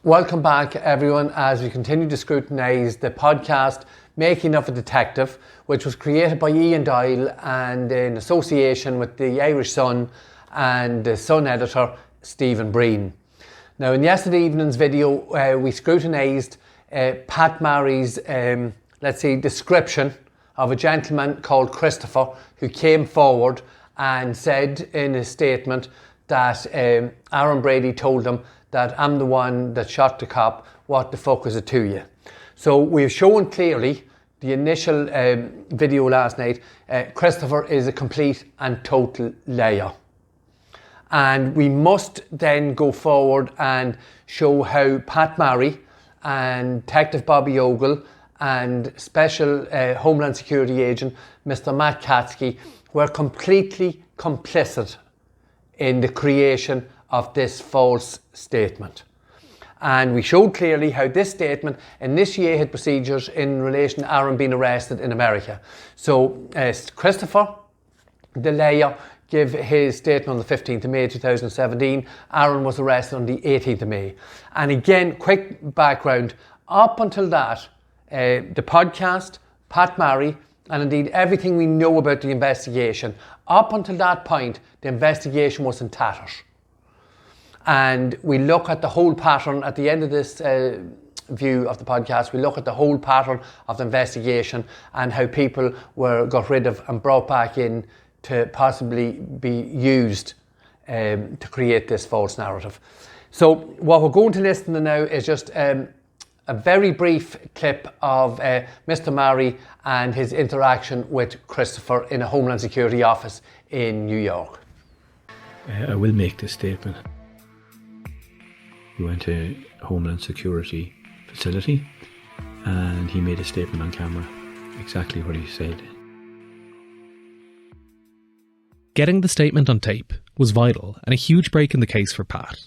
Welcome back, everyone, as we continue to scrutinise the podcast Making of a Detective, which was created by Ian Doyle and in association with the Irish Sun and the Sun editor Stephen Breen. Now, in yesterday evening's video, we scrutinised Pat Marry's, description of a gentleman called Christopher who came forward and said in his statement that Aaron Brady told him that I'm the one that shot the cop, what the fuck is it to you? So we've shown clearly the initial video last night, Christopher is a complete and total liar. And we must then go forward and show how Pat Marry and Detective Bobby Ogle and Special Homeland Security Agent Mr. Matt Katske were completely complicit in the creation of this false statement. And we showed clearly how this statement initiated procedures in relation to Aaron being arrested in America. So Christopher, the liar, gave his statement on the 15th of May 2017. Aaron was arrested on the 18th of May. And again, quick background, up until that, the podcast, Pat Marry, and indeed everything we know about the investigation, up until that point, the investigation was in tatters. And we look at the whole pattern at the end of this view of the podcast. We look at the whole pattern of the investigation and how people were got rid of and brought back in to possibly be used to create this false narrative. So what we're going to listen to now is just a very brief clip of Mr. Marry and his interaction with Christopher in a Homeland Security office in New York. I will make this statement. We went to Homeland Security facility and he made a statement on camera, exactly what he said. Getting the statement on tape was vital and a huge break in the case for Pat.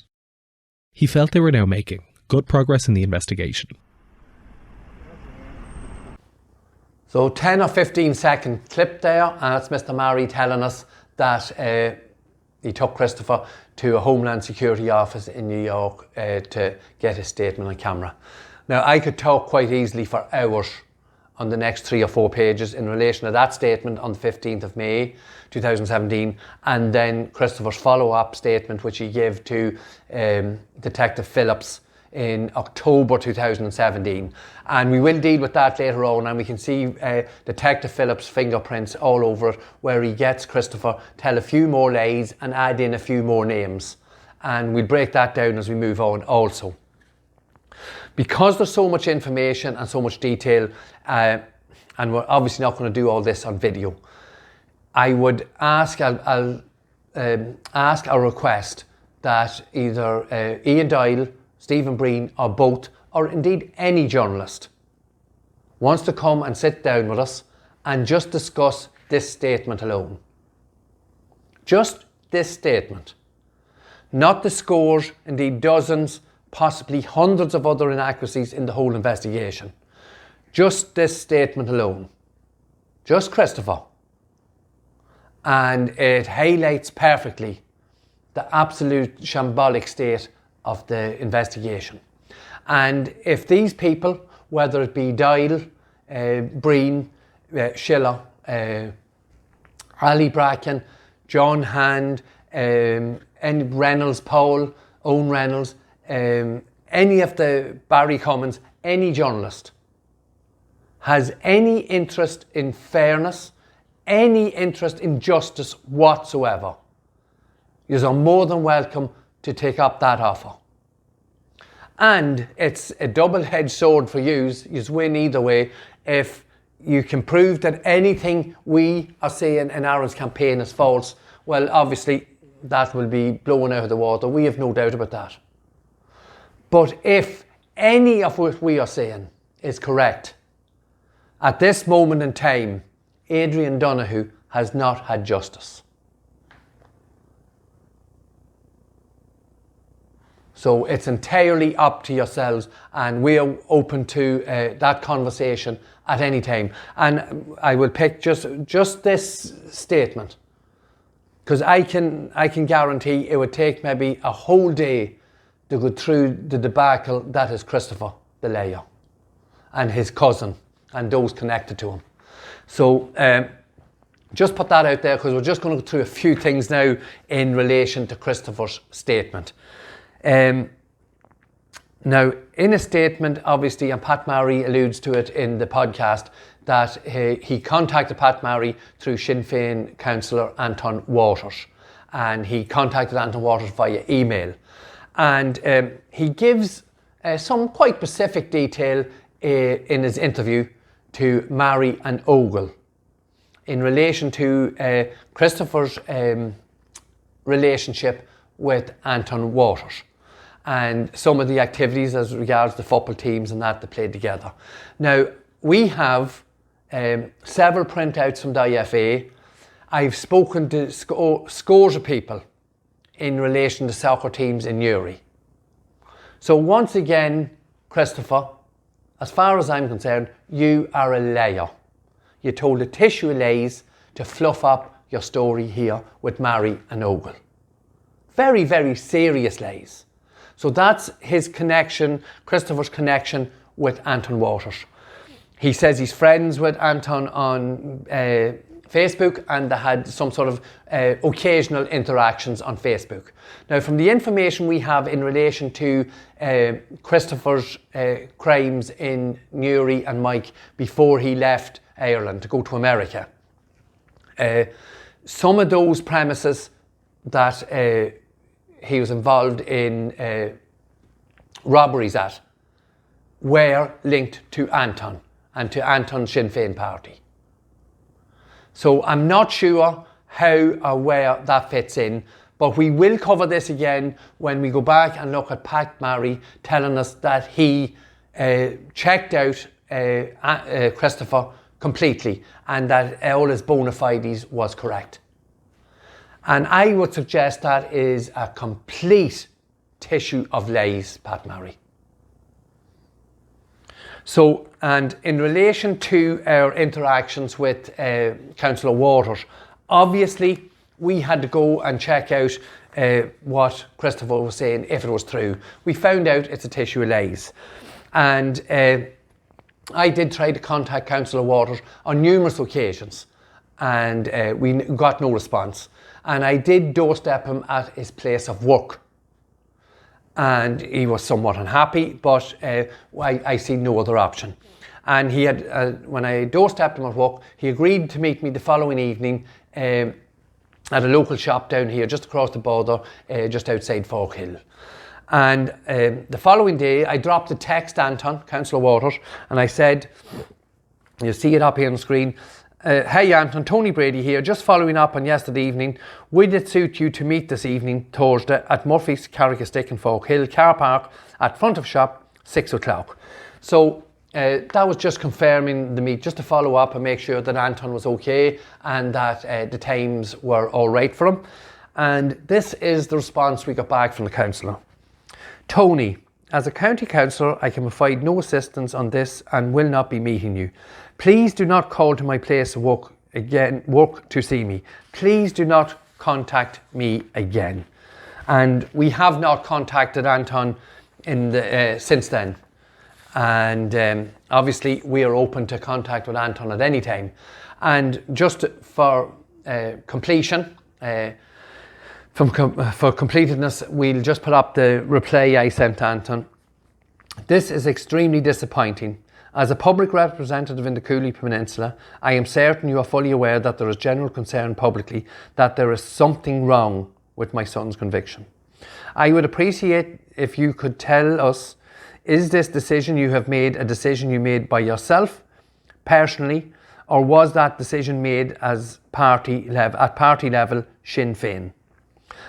He felt they were now making good progress in the investigation. So 10 or 15 second clip there, and it's Mr. Marry telling us that he took Christopher to a Homeland Security office in New York to get his statement on camera. Now, I could talk quite easily for hours on the next 3 or 4 pages in relation to that statement on the 15th of May 2017, and then Christopher's follow-up statement which he gave to Detective Phillips in October 2017, and we will deal with that later on, and we can see Detective Phillips' fingerprints all over it, where he gets Christopher tell a few more lies and add in a few more names, and we'll break that down as we move on also. Because there's so much information and so much detail, and we're obviously not going to do all this on video, I would ask, I'll ask or request that either Ian Doyle, Stephen Breen, or both, or indeed any journalist, wants to come and sit down with us and just discuss this statement alone. Just this statement. Not the scores, indeed dozens, possibly hundreds of other inaccuracies in the whole investigation. Just this statement alone. Just Christopher. And it highlights perfectly the absolute shambolic state of the investigation. And if these people, whether it be Doyle, Breen, Schiller, Ali Bracken, John Hand, Reynolds, Paul, Owen Reynolds, any of the Barry Cummins, any journalist has any interest in fairness, any interest in justice whatsoever, you are more than welcome to take up that offer. And it's a double-edged sword for you. You win either way. If you can prove that anything we are saying in Aaron's campaign is false, well, obviously that will be blown out of the water. We have no doubt about that. But if any of what we are saying is correct, at this moment in time, Adrian Donoghue has not had justice. So it's entirely up to yourselves, and we are open to that conversation at any time. And I will pick just this statement, because I can guarantee it would take maybe a whole day to go through the debacle that is Christopher, the layer, and his cousin, and those connected to him. So just put that out there, because we're just going to go through a few things now in relation to Christopher's statement. Now, in a statement, obviously, and Pat Marry alludes to it in the podcast, that he contacted Pat Marry through Sinn Féin councillor Antóin Waters, and he contacted Antóin Waters via email. And he gives some quite specific detail in his interview to Marry and Ogle in relation to Christopher's relationship with Antóin Waters and some of the activities as regards the football teams and that they played together. Now, we have several printouts from the IFA. I've spoken to scores of people in relation to soccer teams in Newry. So once again, Christopher, as far as I'm concerned, you are a liar. You told a tissue of lies to fluff up your story here with Marry and Ogle. Very, very serious lies. So that's his connection, Christopher's connection with Antóin Waters. He says he's friends with Antóin on Facebook, and they had some sort of occasional interactions on Facebook. Now, from the information we have in relation to Christopher's crimes in Newry and Mike before he left Ireland to go to America, some of those premises that he was involved in robberies at were linked to Antóin and to Antóin's Sinn Féin party. So I'm not sure how or where that fits in, but we will cover this again when we go back and look at Pat Marry telling us that he checked out Christopher completely and that all his bona fides was correct. And I would suggest that is a complete tissue of lies, Pat Marry. So, and in relation to our interactions with Councillor Waters, obviously we had to go and check out what Christopher was saying, if it was true. We found out it's a tissue of lies. And I did try to contact Councillor Waters on numerous occasions, and we got no response. And I did doorstep him at his place of work. And he was somewhat unhappy, but I see no other option. And he had, when I doorstepped him at work, he agreed to meet me the following evening at a local shop down here, just across the border, just outside Forkhill. And the following day, I dropped a text to Antóin, Councillor Waters, and I said, you see it up here on the screen, hey Antóin, Tony Brady here, just following up on yesterday evening. Would it suit you to meet this evening, Thursday, at Murphy's Carrick-a-Stick in Forkhill car park at front of shop, 6 o'clock. So that was just confirming the meet, just to follow up and make sure that Antóin was okay and that the times were all right for him. And this is the response we got back from the councillor. Tony, as a county councillor, I can provide no assistance on this and will not be meeting you. Please do not call to my place of work to see me. Please do not contact me again. And we have not contacted Antóin since then. And obviously we are open to contact with Antóin at any time. And just for completion, for completeness, we'll just put up the reply I sent to Antóin. This is extremely disappointing. As a public representative in the Cooley Peninsula, I am certain you are fully aware that there is general concern publicly that there is something wrong with my son's conviction. I would appreciate if you could tell us, is this decision you have made a decision you made by yourself, personally, or was that decision made at party level, Sinn Féin?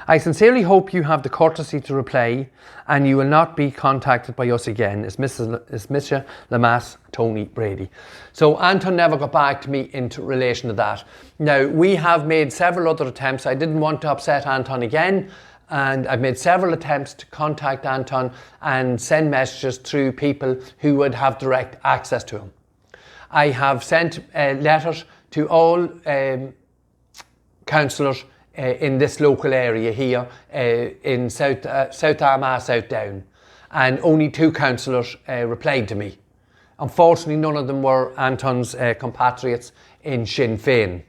I sincerely hope you have the courtesy to reply and you will not be contacted by us again. It's Mr. Lamass, Tony Brady. So Antóin never got back to me in relation to that. Now, we have made several other attempts. I didn't want to upset Antóin again, and I've made several attempts to contact Antóin and send messages through people who would have direct access to him. I have sent letters to all councillors in this local area here in South Armagh, South Down, and only 2 councillors replied to me. Unfortunately, none of them were Antóin's compatriots in Sinn Fein.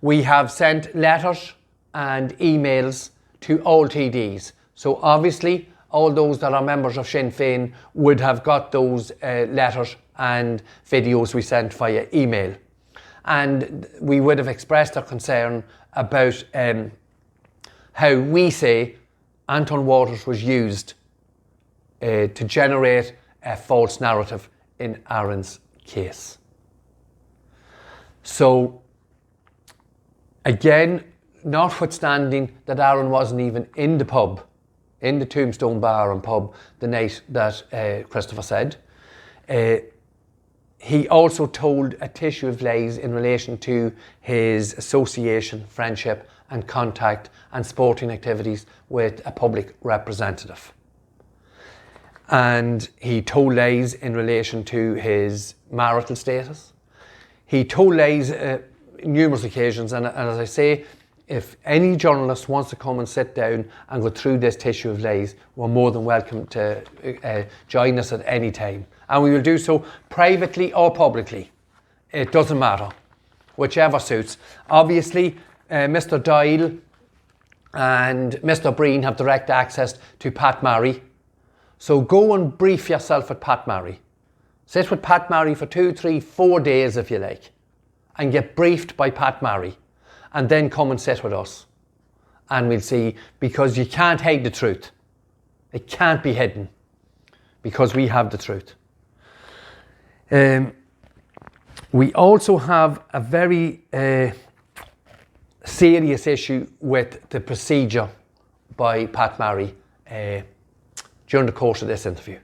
We have sent letters and emails to all TDs. So obviously, all those that are members of Sinn Fein would have got those letters and videos we sent via email. And we would have expressed our concern about how we say Antóin Waters was used to generate a false narrative in Aaron's case. So, again, notwithstanding that Aaron wasn't even in the pub, in the Tombstone Bar and pub the night that Christopher said, he also told a tissue of lies in relation to his association, friendship and contact and sporting activities with a public representative. And he told lies in relation to his marital status. He told lies numerous occasions, and as I say, if any journalist wants to come and sit down and go through this tissue of lies, we're more than welcome to join us at any time. And we will do so privately or publicly. It doesn't matter, whichever suits. Obviously, Mr. Doyle and Mr. Breen have direct access to Pat Marry. So go and brief yourself with Pat Marry. Sit with Pat Marry for 2, 3, 4 days if you like, and get briefed by Pat Marry. And then come and sit with us. And we'll see, because you can't hide the truth. It can't be hidden, because we have the truth. We also have a very serious issue with the procedure by Pat Marry during the course of this interview.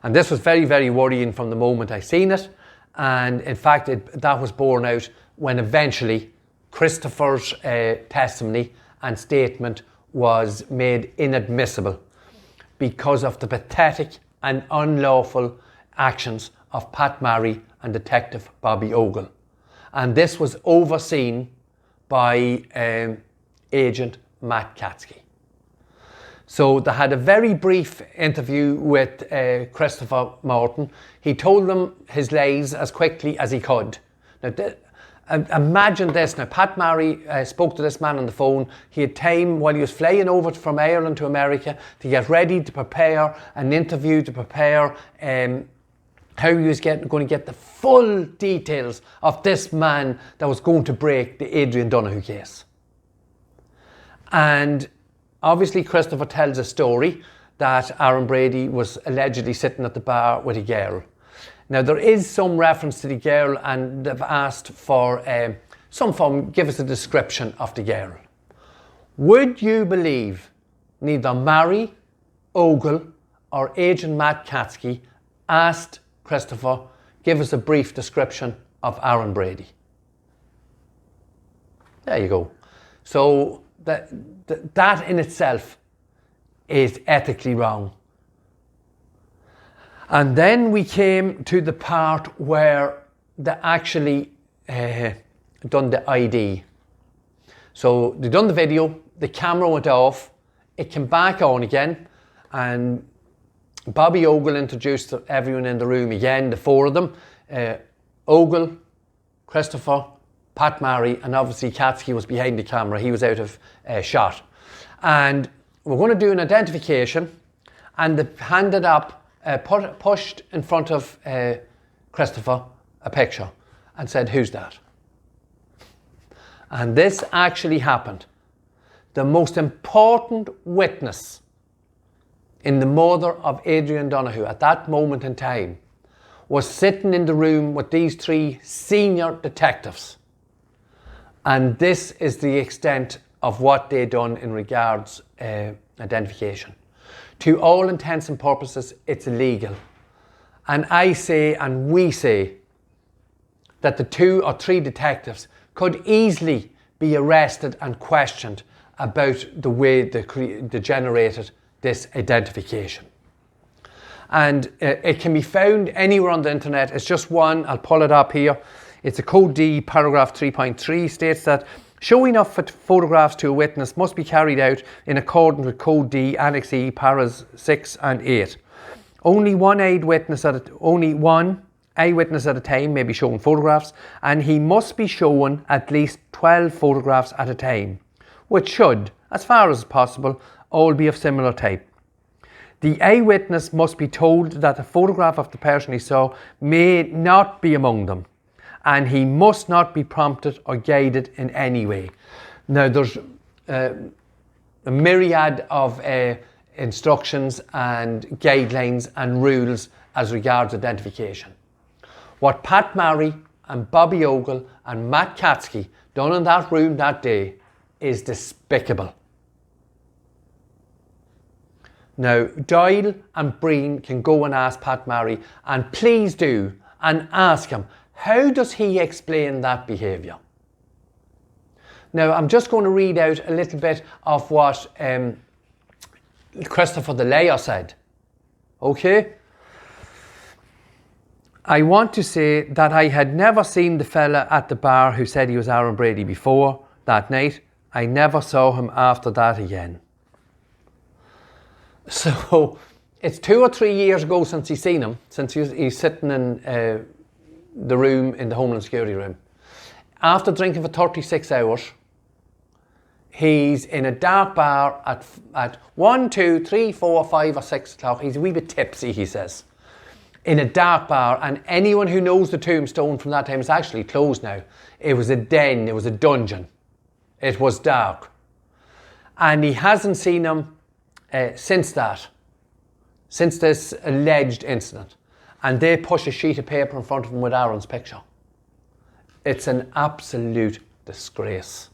And this was very, very worrying from the moment I seen it. And in fact, that was borne out when eventually Christopher's testimony and statement was made inadmissible because of the pathetic and unlawful actions of Pat Marry and Detective Bobby Ogle. And this was overseen by Agent Matt Katske. So they had a very brief interview with Christopher Morton. He told them his lies as quickly as he could. Now, imagine this. Now, Pat Marry spoke to this man on the phone. He had time while he was flying over from Ireland to America to get ready to prepare an interview, to prepare how he was going to get the full details of this man that was going to break the Adrian Donoghue case. And obviously, Christopher tells a story that Aaron Brady was allegedly sitting at the bar with a girl. Now, there is some reference to the girl, and they've asked for some form, give us a description of the girl. Would you believe neither Marry, Ogle, or Agent Matt Katske asked Christopher, give us a brief description of Aaron Brady? There you go. So that in itself is ethically wrong. And then we came to the part where they actually done the ID. So they done the video, the camera went off, it came back on again, and Bobby Ogle introduced everyone in the room again, the 4 of them, Ogle, Christopher, Pat Marry, and obviously Katske was behind the camera. He was out of shot. And we're going to do an identification, and they handed up, pushed in front of Christopher a picture and said, who's that? And this actually happened. The most important witness in the murder of Adrian Donoghue at that moment in time was sitting in the room with these 3 senior detectives. And this is the extent of what they done in regards identification. To all intents and purposes, it's illegal. And I say, and we say, that the 2 or 3 detectives could easily be arrested and questioned about the way they generated this identification. And it can be found anywhere on the internet. It's just one, I'll pull it up here. It's a Code D paragraph 3.3 states that Showing of photographs to a witness must be carried out in accordance with Code D, Annex E, Paras 6 and 8. Only one eyewitness at a time may be shown photographs, and he must be shown at least 12 photographs at a time, which should, as far as possible, all be of similar type. The eyewitness must be told that the photograph of the person he saw may not be among them, and he must not be prompted or guided in any way. Now, there's a myriad of instructions and guidelines and rules as regards identification. What Pat Marry and Bobby Ogle and Matt Katske done in that room that day is despicable. Now, Doyle and Breen can go and ask Pat Marry, and please do, and ask him, how does he explain that behaviour? Now, I'm just going to read out a little bit of what Christopher the Layer said. Okay? I want to say that I had never seen the fella at the bar who said he was Aaron Brady before that night. I never saw him after that again. So, it's 2 or 3 years ago since he's seen him, since he's sitting in the room, in the Homeland Security room. After drinking for 36 hours, he's in a dark bar at 1, 2, 3, 4, 5 or 6 o'clock. He's a wee bit tipsy, he says. In a dark bar, and anyone who knows the Tombstone from that time, is actually closed now. It was a den, it was a dungeon. It was dark. And he hasn't seen him since this alleged incident. And they push a sheet of paper in front of him with Aaron's picture. It's an absolute disgrace.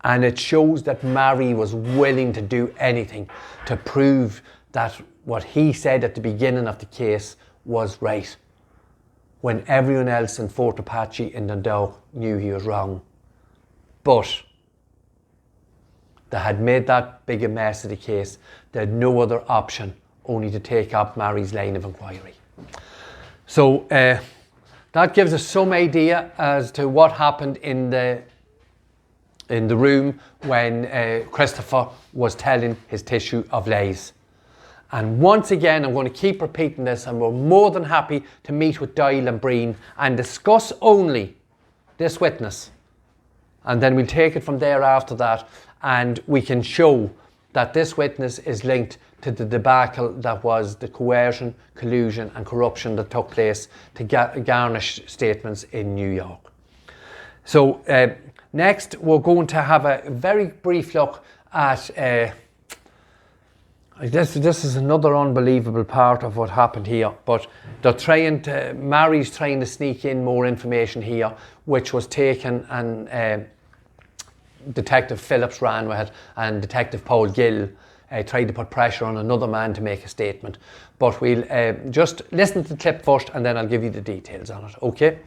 And it shows that Marry was willing to do anything to prove that what he said at the beginning of the case was right, when everyone else in Fort Apache in Dundalk knew he was wrong. But they had made that big a mess of the case. They had no other option only to take up Marry's line of inquiry. So that gives us some idea as to what happened in the room when Christopher was telling his tissue of lies. And once again, I'm going to keep repeating this, and we're more than happy to meet with Doyle and Breen and discuss only this witness. And then we'll take it from there after that, and we can show that this witness is linked to the debacle that was the coercion, collusion and corruption that took place to garnish statements in New York. So next, we're going to have a very brief look at this is another unbelievable part of what happened here, but Marry's trying to sneak in more information here, which was taken, and Detective Phillips ran with it, and Detective Paul Gill tried to put pressure on another man to make a statement. But we'll just listen to the clip first, and then I'll give you the details on it, okay?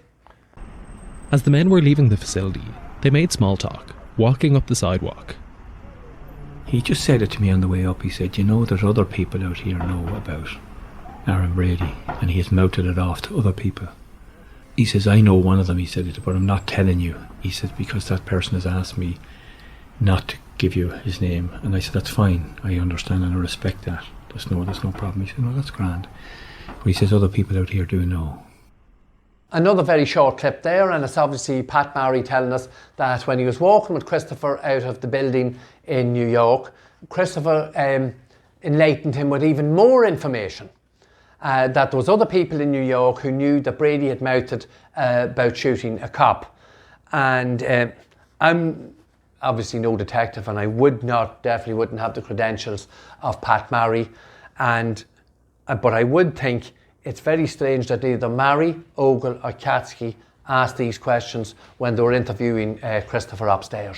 As the men were leaving the facility, they made small talk, walking up the sidewalk. He just said it to me on the way up. He said, you know, there's other people out here know about Aaron Brady, and he has mouted it off to other people. He says, I know one of them, he said, but I'm not telling you. He said, because that person has asked me not to give you his name. And I said, that's fine, I understand and I respect that. There's no problem. He said, no, that's grand. But he says, other people out here do know. Another very short clip there, and it's obviously Pat Marry telling us that when he was walking with Christopher out of the building in New York, Christopher enlightened him with even more information. That there was other people in New York who knew that Brady had mouthed about shooting a cop. And I'm obviously no detective, and I definitely wouldn't have the credentials of Pat Marry. But I would think it's very strange that either Marry, Ogle or Katske asked these questions when they were interviewing Christopher upstairs.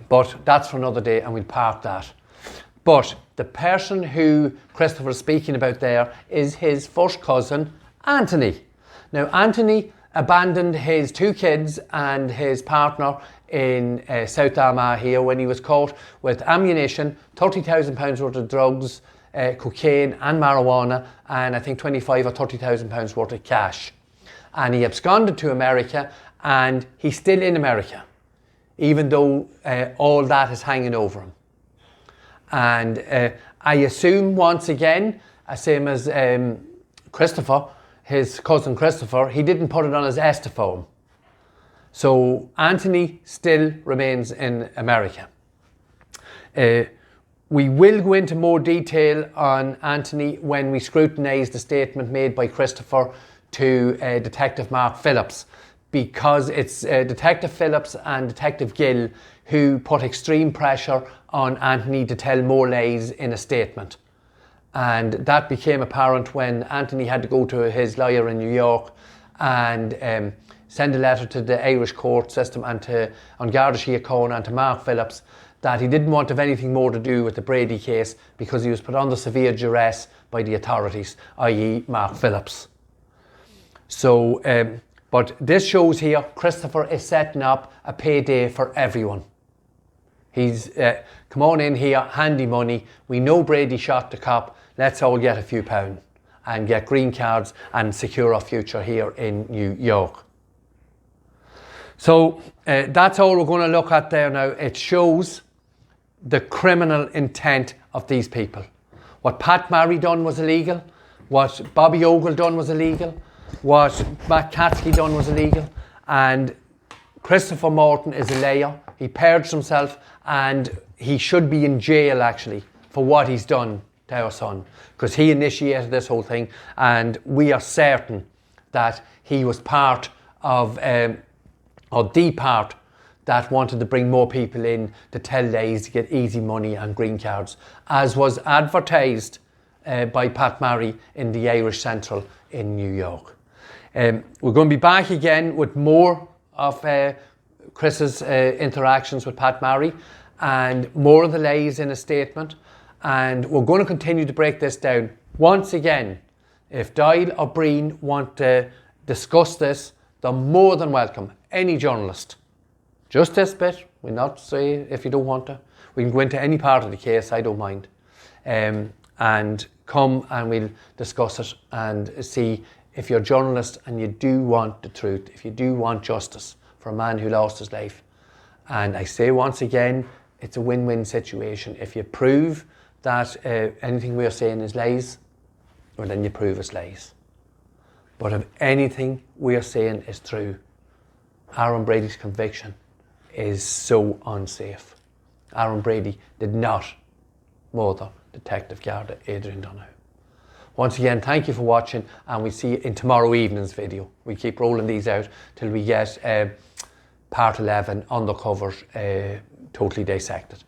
But that's for another day, and we'll park that. But the person who Christopher is speaking about there is his first cousin, Antóin. Now, Antóin abandoned his 2 kids and his partner in South Armagh here when he was caught with ammunition, £30,000 worth of drugs, cocaine and marijuana, and I think £25,000 or £30,000 worth of cash. And he absconded to America, and he's still in America, even though all that is hanging over him. And I assume once again, same as Christopher, his cousin Christopher, he didn't put it on his ESTA form. So Anthony still remains in America. We will go into more detail on Anthony when we scrutinise the statement made by Christopher to Detective Mark Phillips, because it's Detective Phillips and Detective Gill who put extreme pressure on Anthony to tell more lies in a statement. And that became apparent when Anthony had to go to his lawyer in New York and send a letter to the Irish court system and to An Garda Síochána and to Mark Phillips that he didn't want to have anything more to do with the Brady case because he was put under severe duress by the authorities, i.e. Mark Phillips. So, but this shows here Christopher is setting up a payday for everyone. He's come on in here, handy money. We know Brady shot the cop. Let's all get a few pound and get green cards and secure our future here in New York. So that's all we're going to look at there now. It shows the criminal intent of these people. What Pat Marry done was illegal. What Bobby Ogle done was illegal. What Matt Katske done was illegal. And Christopher Morton is a liar. He purged himself and he should be in jail actually for what he's done to our son, because he initiated this whole thing, and we are certain that he was part of, or the part that wanted to bring more people in to tell lies to get easy money and green cards, as was advertised by Pat Marry in the Irish Central in New York. We're going to be back again with more of Chris's interactions with Pat Marry and more of the lies in a statement, and we're going to continue to break this down. Once again, if Doyle or Breen want to discuss this, they're more than welcome. Any journalist. Just this bit, we'll not say if you don't want to. We can go into any part of the case, I don't mind. And come and we'll discuss it and see if you're a journalist and you do want the truth, if you do want justice for a man who lost his life. And I say once again, it's a win-win situation. If you prove that anything we are saying is lies, well then you prove it's lies. But if anything we are saying is true, Aaron Brady's conviction is so unsafe. Aaron Brady did not murder Detective Garda Adrian Donoghue. Once again, thank you for watching, and we'll see you in tomorrow evening's video. We keep rolling these out till we get part 11, Undercover, Totally Dissected.